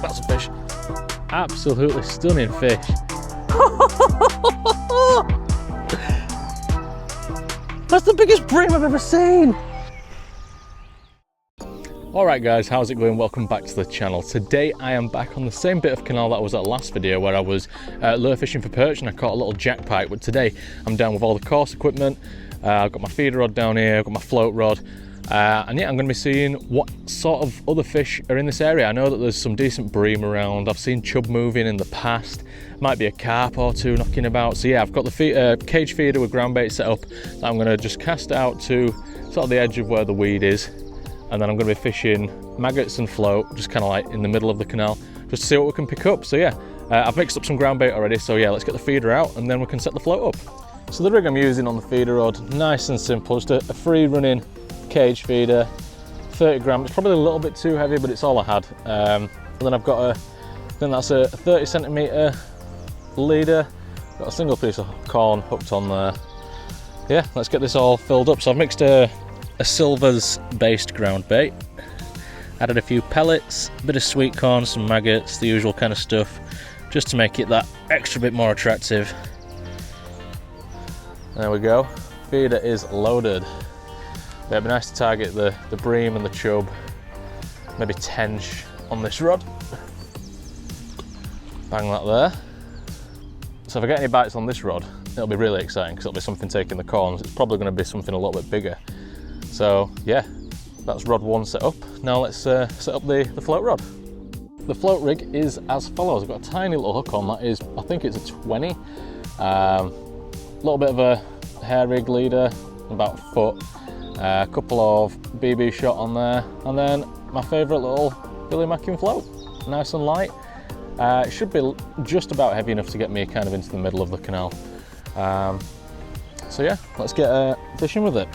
That's a fish. Absolutely stunning fish. That's the biggest bream I've ever seen. Alright guys, how's it going? Welcome back to the channel. Today I am back on the same bit of canal that I was at the last video where I was lure fishing for perch and I caught a little jack pike, but today I'm down with all the course equipment. I've got my feeder rod down here, I've got my float rod, and yeah, I'm going to be seeing what sort of other fish are in this area. I know that there's some decent bream around. I've seen chub moving in the past, might be a carp or two knocking about. So yeah, I've got the cage feeder with ground bait set up that I'm going to just cast out to sort of the edge of where the weed is. And then I'm going to be fishing maggots and float, just kind of like in the middle of the canal, just to see what we can pick up. So yeah, I've mixed up some ground bait already, so yeah, let's get the feeder out and then we can set the float up. So the rig I'm using on the feeder rod, nice and simple, just a free running cage feeder, 30 gram. It's probably a little bit too heavy, but it's all I had. And then I've got that's a 30 centimetre leader, got a single piece of corn hooked on there. Yeah, let's get this all filled up. So I've mixed a silvers based ground bait, added a few pellets, a bit of sweet corn, some maggots, the usual kind of stuff, just to make it that extra bit more attractive. There we go, feeder is loaded. Yeah, it'd be nice to target the bream and the chub, maybe tench on this rod. Bang that there. So if I get any bites on this rod, it'll be really exciting because it'll be something taking the corns. It's probably going to be something a little bit bigger. So yeah, that's rod one set up. Now let's set up the float rod. The float rig is as follows. I've got a tiny little hook on that is, I think it's a 20. A little bit of a hair rig leader, about a foot. A couple of BB shot on there. And then my favourite little Billy Mackin float, nice and light. It should be just about heavy enough to get me kind of into the middle of the canal. So yeah, let's get fishing with it.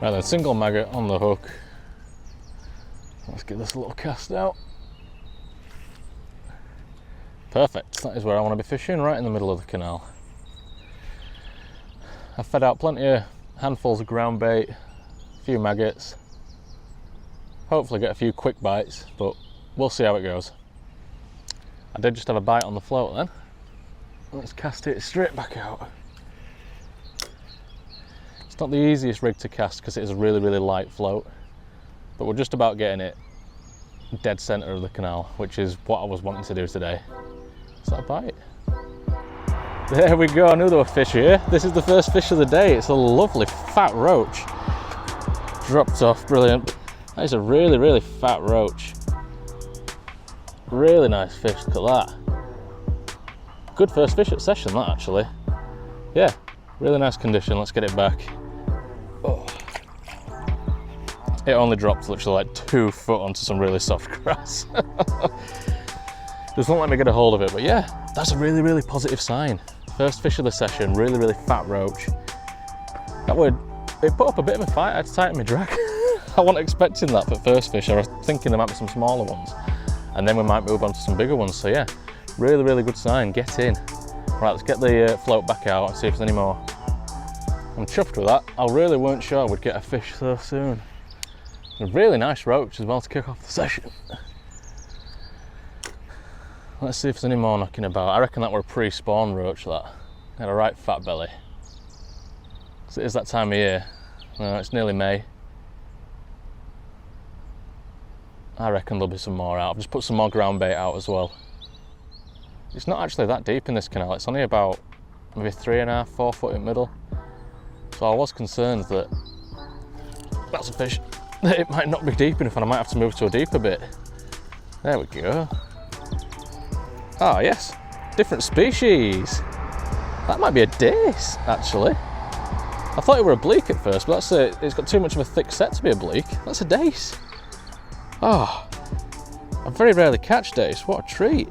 Right then, single maggot on the hook. Let's get this little cast out. Perfect, that is where I want to be fishing, right in the middle of the canal. I've fed out plenty of handfuls of ground bait, a few maggots. Hopefully get a few quick bites, but we'll see how it goes. I did just have a bite on the float then. Let's cast it straight back out. It's not the easiest rig to cast because it is a really, really light float, but we're just about getting it dead centre of the canal, which is what I was wanting to do today. Is that a bite? There we go, I knew there were fish here. This is the first fish of the day. It's a lovely fat roach. Dropped off, brilliant. That is a really, really fat roach. Really nice fish, look at that. Good first fish at session that actually. Yeah, really nice condition, let's get it back. Oh. It only dropped literally like 2 foot onto some really soft grass. Just won't let me get a hold of it, but yeah, that's a really, really positive sign. First fish of the session, really, really fat roach. It put up a bit of a fight, I had to tighten my drag. I wasn't expecting that for first fish. I was thinking there might be some smaller ones, and then we might move on to some bigger ones. So yeah, really, really good sign, get in. Right, let's get the float back out and see if there's any more. I'm chuffed with that. I really weren't sure we'd get a fish so soon. A really nice roach as well to kick off the session. Let's see if there's any more knocking about. I reckon that were a pre-spawn roach, that. Had a right fat belly. So it is that time of year. It's nearly May. I reckon there'll be some more out. I've just put some more ground bait out as well. It's not actually that deep in this canal. It's only about maybe 3.5, 4 foot in the middle. So I was concerned that that's a fish. It might not be deep enough and I might have to move to a deeper bit. There we go. Ah, yes, different species. That might be a dace, actually. I thought it were a bleak at first, but it's got too much of a thick set to be a bleak. That's a dace. Oh, I very rarely catch dace. What a treat.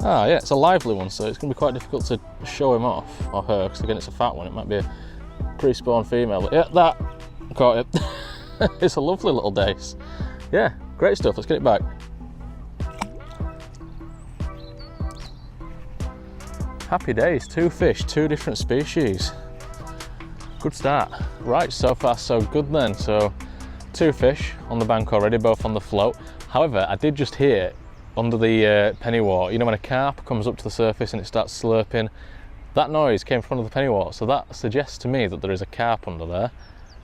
Ah, yeah, it's a lively one, so it's going to be quite difficult to show him off, or her, because again, it's a fat one. It might be a pre-spawn female, but yeah, that caught it. It's a lovely little dace. Yeah, great stuff. Let's get it back. Happy days, 2 fish, 2 different species. Good start. Right, so far so good then. So 2 fish on the bank already, both on the float. However, I did just hear under the pennywort, you know when a carp comes up to the surface and it starts slurping, that noise came from under the pennywort, so that suggests to me that there is a carp under there,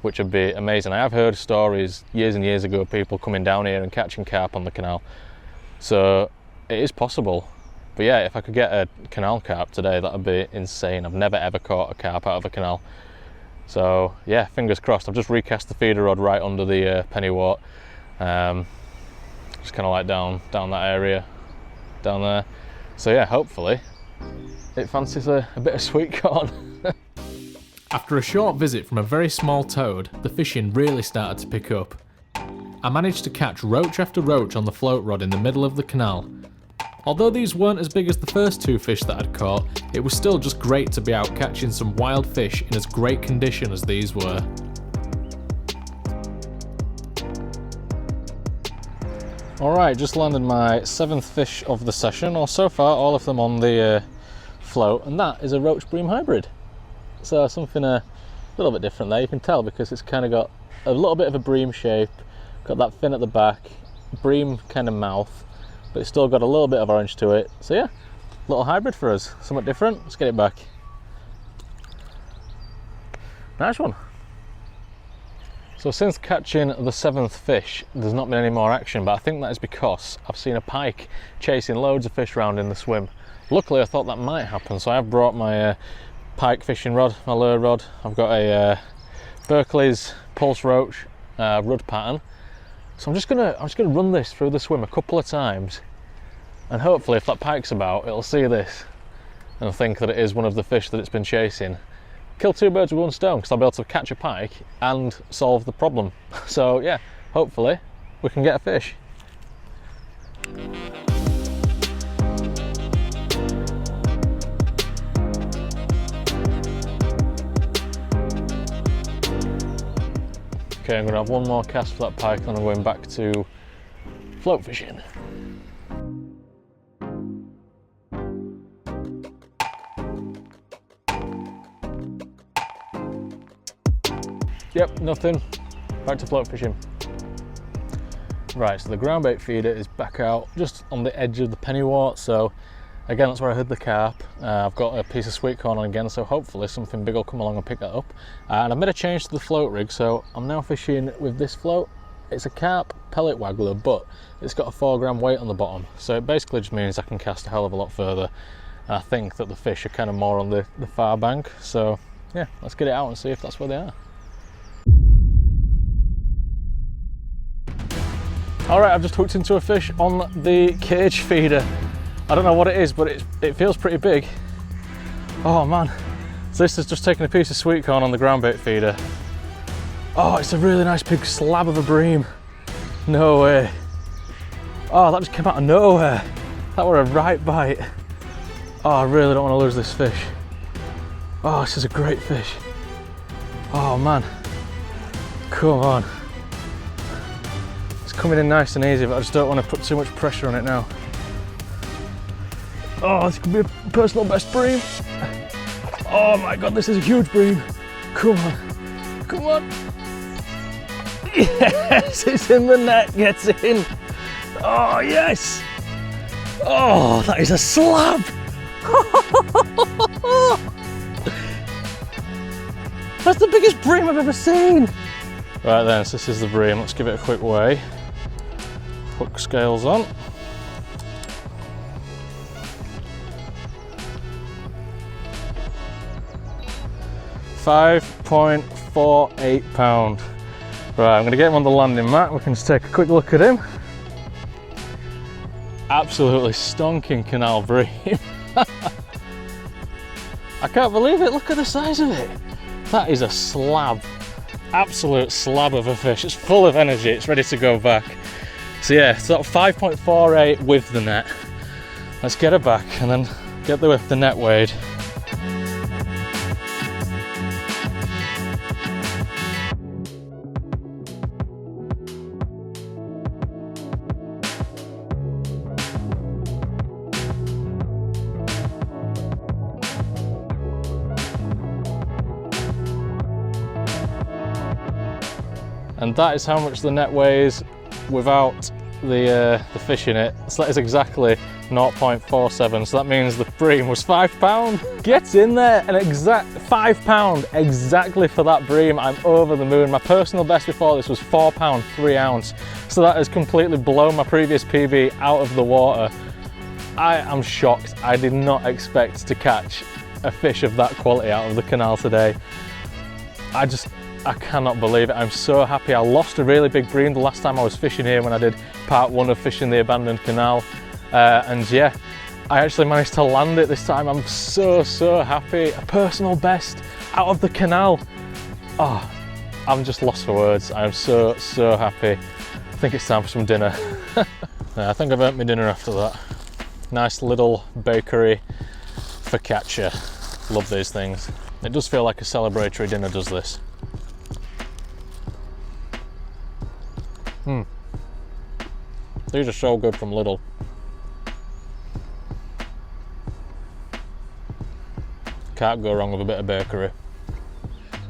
which would be amazing. I have heard stories years and years ago of people coming down here and catching carp on the canal, so it is possible. But yeah, if I could get a canal carp today, that would be insane. I've never ever caught a carp out of a canal. So yeah, fingers crossed. I've just recast the feeder rod right under the pennywort. Just kind of like down that area, down there. So yeah, hopefully it fancies a bit of sweet corn. After a short visit from a very small toad, the fishing really started to pick up. I managed to catch roach after roach on the float rod in the middle of the canal. Although these weren't as big as the first 2 fish that I'd caught, it was still just great to be out catching some wild fish in as great condition as these were. Alright, just landed my 7th fish of the session, or so far all of them on the float, and that is a roach bream hybrid. So something a little bit different there, you can tell because it's kind of got a little bit of a bream shape, got that fin at the back, bream kind of mouth, but it's still got a little bit of orange to it. So yeah, little hybrid for us, somewhat different. Let's get it back. Nice one. So since catching the 7th fish, there's not been any more action, but I think that is because I've seen a pike chasing loads of fish around in the swim. Luckily I thought that might happen, so I've brought my pike fishing rod, my lure rod. I've got a Berkeley's Pulse Roach rod pattern. So I'm just gonna run this through the swim a couple of times, and hopefully if that pike's about, it'll see this and think that it is one of the fish that it's been chasing. Kill 2 birds with 1 stone, because I'll be able to catch a pike and solve the problem. So yeah, hopefully we can get a fish. Okay, I'm going to have 1 more cast for that pike, then I'm going back to float fishing. Yep, nothing. Back to float fishing. Right, so the ground bait feeder is back out just on the edge of the pennywort, so again that's where I hid the carp. I've got a piece of sweet corn on again, so hopefully something big will come along and pick that up. And I've made a change to the float rig, so I'm now fishing with this float. It's a carp pellet waggler, but it's got a 4 gram weight on the bottom, so it basically just means I can cast a hell of a lot further. And I think that the fish are kind of more on the far bank, so yeah, let's get it out and see if that's where they are. Alright, I've just hooked into a fish on the cage feeder. I don't know what it is, but it feels pretty big. Oh man, so this has just taken a piece of sweet corn on the ground bait feeder. Oh, it's a really nice big slab of a bream. No way. Oh, that just came out of nowhere. That were a right bite. Oh, I really don't want to lose this fish. Oh, this is a great fish. Oh man, come on. It's coming in nice and easy, but I just don't want to put too much pressure on it now. Oh, this could be a personal best bream. Oh my god, this is a huge bream. Come on, come on. Yes, it's in the net, gets in. Oh yes. Oh, that is a slab. That's the biggest bream I've ever seen. Right then, so this is the bream. Let's give it a quick weigh. Hook scales on. £5.48. Right, I'm going to get him on the landing mat. We can just take a quick look at him. Absolutely stonking canal bream. I can't believe it. Look at the size of it. That is a slab. Absolute slab of a fish. It's full of energy. It's ready to go back. So yeah, it's that 5.48 with the net. Let's get her back and then get the net weighed. And that is how much the net weighs without the fish in it. So that is exactly 0.47. So that means the bream was £5. Get in there, an exact £5 exactly for that bream. I'm over the moon. My personal best before this was £4 3 ounce. So that has completely blown my previous PB out of the water. I am shocked. I did not expect to catch a fish of that quality out of the canal today. I cannot believe it. I'm so happy. I lost a really big bream the last time I was fishing here when I did part 1 of fishing the Abandoned Canal. And yeah, I actually managed to land it this time. I'm so happy. A personal best out of the canal. Oh, I'm just lost for words. I'm so happy. I think it's time for some dinner. Yeah, I think I've earned my dinner after that. Nice little bakery focaccia. Love these things. It does feel like a celebratory dinner, does this? These are so good from Lidl. Can't go wrong with a bit of bakery.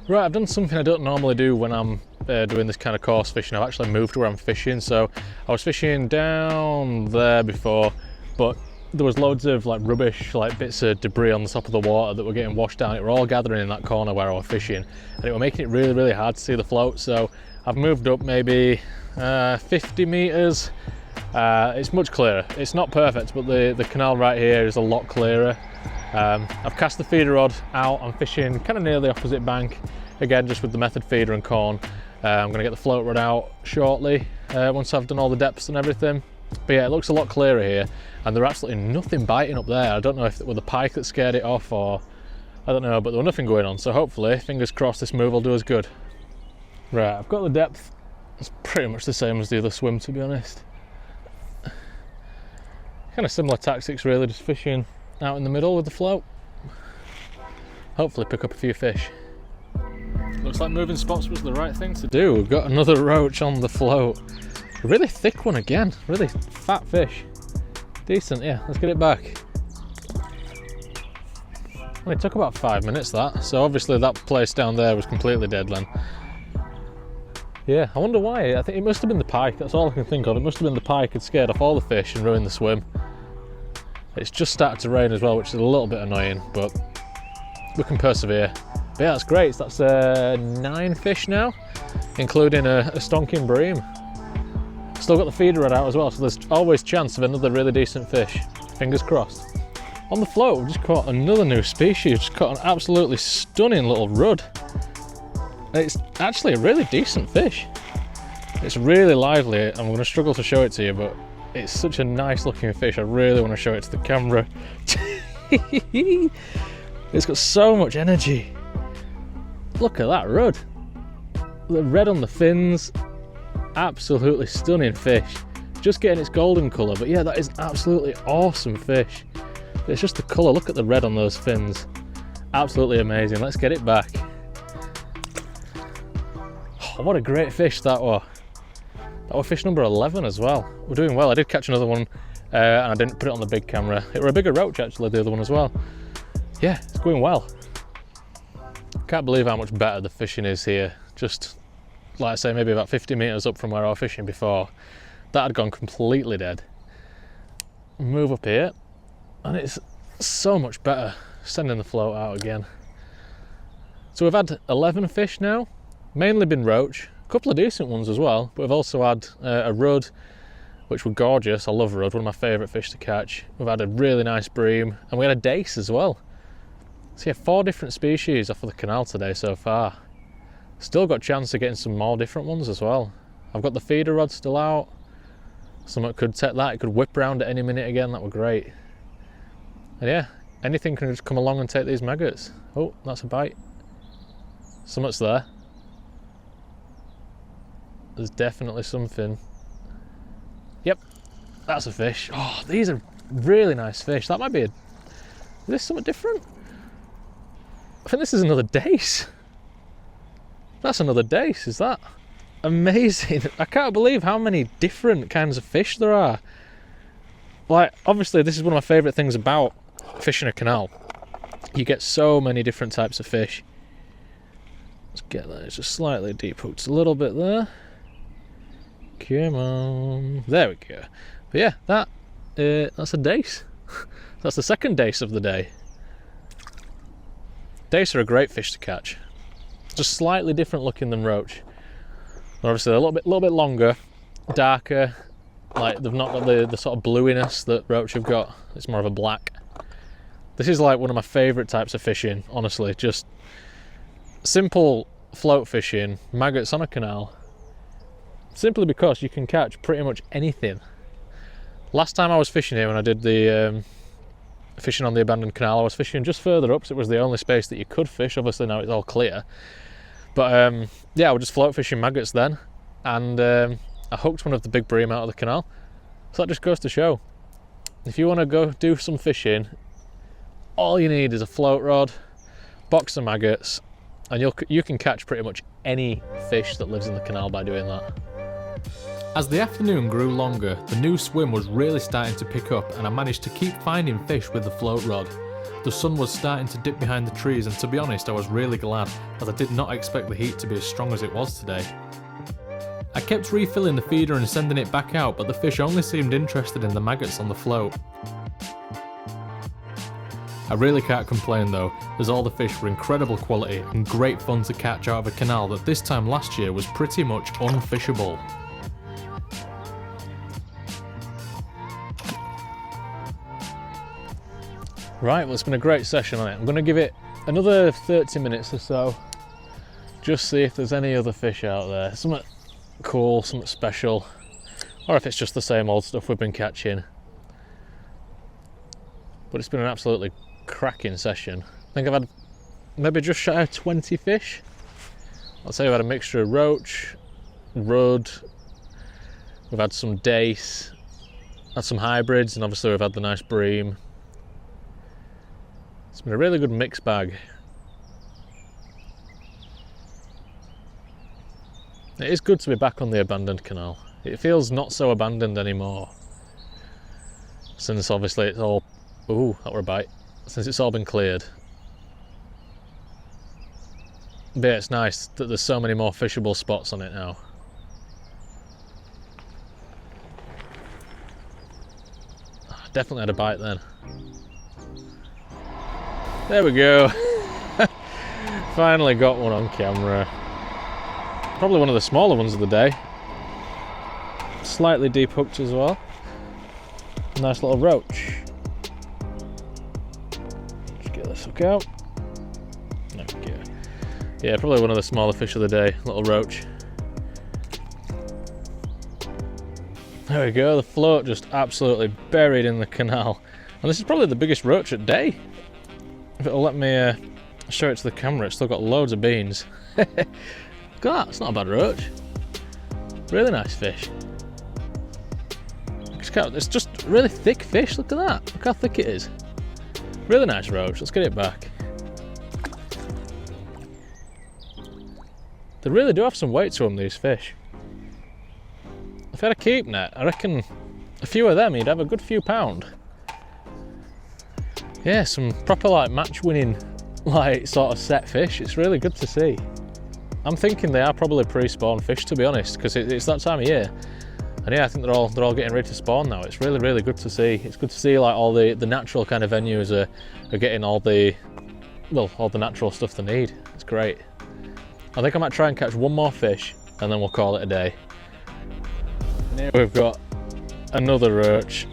Right, I've done something I don't normally do when I'm doing this kind of course fishing. I've actually moved where I'm fishing. So I was fishing down there before, but there was loads of like rubbish, like bits of debris on the top of the water that were getting washed down. It were all gathering in that corner where I was fishing, and it were making it really hard to see the float. So I've moved up maybe 50 meters. It's much clearer. It's not perfect, but the canal right here is a lot clearer. I've cast the feeder rod out. I'm fishing kind of near the opposite bank, again just with the method feeder and corn. I'm going to get the float rod out shortly once I've done all the depths and everything. But yeah, it looks a lot clearer here, and there's absolutely nothing biting up there. I don't know if it was the pike that scared it off, or I don't know, but there was nothing going on. So hopefully, fingers crossed, this move will do us good. Right, I've got the depth. It's pretty much the same as the other swim, to be honest. Kind of similar tactics really, just fishing out in the middle with the float. Hopefully pick up a few fish. Looks like moving spots was the right thing to do. We've got another roach on the float. A really thick one again, really fat fish. Decent, yeah, let's get it back. Well, it took about 5 minutes that, so obviously that place down there was completely dead then. Yeah, I wonder why. I think it must have been the pike, that's all I can think of. It must have been the pike had scared off all the fish and ruined the swim. It's just started to rain as well, which is a little bit annoying, but we can persevere. But yeah, that's great. So that's 9 fish now, including a stonking bream. Still got the feeder rod out as well, so there's always chance of another really decent fish. Fingers crossed. On the float, we've just caught another new species. Just caught an absolutely stunning little rudd. It's actually a really decent fish. It's really lively. I'm going to struggle to show it to you, but it's such a nice looking fish. I really want to show it to the camera. It's got so much energy. Look at that rudd. The red on the fins. Absolutely stunning fish. Just getting its golden colour, but yeah, that is an absolutely awesome fish. It's just the colour. Look at the red on those fins. Absolutely amazing. Let's get it back. Oh, what a great fish that was. That was fish number 11 as well. We're doing well. I did catch another one and I didn't put it on the big camera. It were a bigger roach actually, the other one as well. Yeah, it's going well. Can't believe how much better the fishing is here. Just like I say, maybe about 50 metres up from where I was fishing before. That had gone completely dead. Move up here and it's so much better. Sending the float out again. So we've had 11 fish now, mainly been roach. A couple of decent ones as well, but we've also had a rudd, which were gorgeous. I love rudd, one of my favourite fish to catch. We've had a really nice bream, and we had a dace as well. So yeah, 4 different species off of the canal today so far. Still got a chance of getting some more different ones as well. I've got the feeder rod still out. Someone could take that, it could whip round at any minute again, that were great. And yeah, anything can just come along and take these maggots. Oh, that's a bite. Something's there. There's definitely something. Yep, that's a fish. Oh, these are really nice fish. That might be is this something different? I think this is another dace. That's another dace, is that? Amazing. I can't believe how many different kinds of fish there are. Like, obviously this is one of my favourite things about fishing a canal. You get so many different types of fish. Let's get that. It's just slightly deep hooked a little bit there. Come on. There we go. But yeah, that's a dace. That's the second dace of the day. Dace are a great fish to catch. Just slightly different looking than roach. They're obviously a little bit longer, darker. Like they've not got the sort of bluiness that roach have got. It's more of a black. This is like one of my favourite types of fishing, honestly. Just simple float fishing, maggots on a canal. Simply because you can catch pretty much anything. Last time I was fishing here when I did the fishing on the Abandoned Canal, I was fishing just further up, so it was the only space that you could fish. Obviously now it's all clear. But yeah, I was just float fishing maggots then, and I hooked one of the big bream out of the canal. So that just goes to show, if you want to go do some fishing, all you need is a float rod, box of maggots, and you can catch pretty much any fish that lives in the canal by doing that. As the afternoon grew longer, the new swim was really starting to pick up, and I managed to keep finding fish with the float rod. The sun was starting to dip behind the trees, and to be honest, I was really glad, as I did not expect the heat to be as strong as it was today. I kept refilling the feeder and sending it back out, but the fish only seemed interested in the maggots on the float. I really can't complain though, as all the fish were incredible quality and great fun to catch out of a canal that this time last year was pretty much unfishable. Right, well it's been a great session on it. I'm going to give it another 30 minutes or so, just see if there's any other fish out there. Something cool, something special, or if it's just the same old stuff we've been catching. But it's been an absolutely cracking session. I think I've had maybe just shy of 20 fish. I'll say we've had a mixture of roach, rudd, we've had some dace, had some hybrids, and obviously we've had the nice bream. It's been a really good mixed bag. It is good to be back on the Abandoned Canal. It feels not so abandoned anymore, since obviously it's all, ooh, that were a bite, since it's all been cleared. But yeah, it's nice that there's so many more fishable spots on it now. Definitely had a bite then. There we go. Finally got one on camera. Probably one of the smaller ones of the day. Slightly deep hooked as well. Nice little roach. Just get this hook out. There we go. Yeah, probably one of the smaller fish of the day, little roach. There we go, the float just absolutely buried in the canal. And this is probably the biggest roach at day. If it'll let me show it to the camera, it's still got loads of beans. Look at that, it's not a bad roach. Really nice fish. It's just really thick fish, look at that. Look how thick it is. Really nice roach, let's get it back. They really do have some weight to them, these fish. If I had a keep net, I reckon a few of them, you'd have a good few pound. Yeah, some proper like match winning like sort of set fish. It's really good to see. I'm thinking they are probably pre-spawn fish, to be honest, because it's that time of year. And yeah, I think they're all getting ready to spawn now. It's really, really good to see. It's good to see like all the natural kind of venues are getting all the natural stuff they need. It's great. I think I might try and catch one more fish and then we'll call it a day. And here we've got another roach.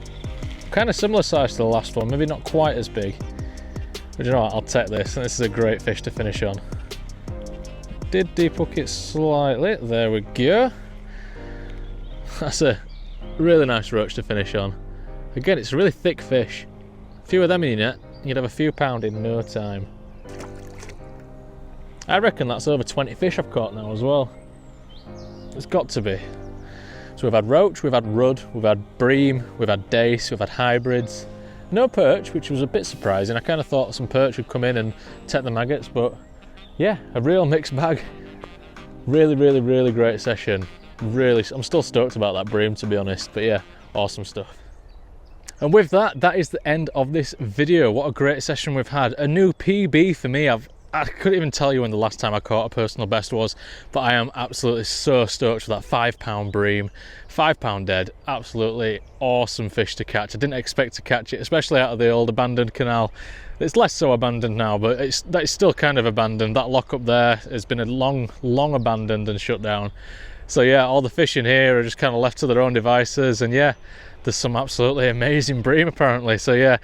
Kind of similar size to the last one, maybe not quite as big. But you know what, I'll take this, and this is a great fish to finish on. Did deep hook it slightly, there we go. That's a really nice roach to finish on. Again, it's a really thick fish. A few of them in your net, you'd have a few pound in no time. I reckon that's over 20 fish I've caught now as well. It's got to be. So we've had roach, we've had rudd, we've had bream, we've had dace, we've had hybrids. No perch, which was a bit surprising. I kind of thought some perch would come in and take the maggots, but yeah, a real mixed bag. Really, really, really great session. Really, I'm still stoked about that bream, to be honest, but yeah, awesome stuff. And with that, that is the end of this video. What a great session we've had. A new PB for me. I've I couldn't even tell you when the last time I caught a personal best was, but I am absolutely so stoked for that 5 pound bream, 5 pound dead. Absolutely awesome fish to catch. I didn't expect to catch it, especially out of the old abandoned canal. It's less so abandoned now, but it's still kind of abandoned. That lock up there has been a long abandoned and shut down. So yeah, all the fish in here are just kind of left to their own devices, and yeah, there's some absolutely amazing bream apparently. So yeah,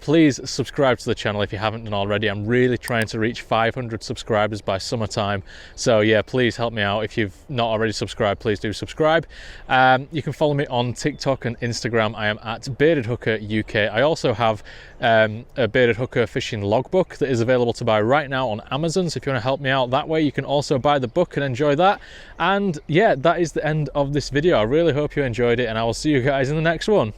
please subscribe to the channel if you haven't done already. I'm really trying to reach 500 subscribers by summertime. So yeah, please help me out. If you've not already subscribed, please do subscribe. You can follow me on TikTok and Instagram. I am at Bearded Hooker UK. I also have a Bearded Hooker fishing logbook that is available to buy right now on Amazon. So if you want to help me out that way, you can also buy the book and enjoy that. And yeah, that is the end of this video. I really hope you enjoyed it, and I will see you guys in the next one.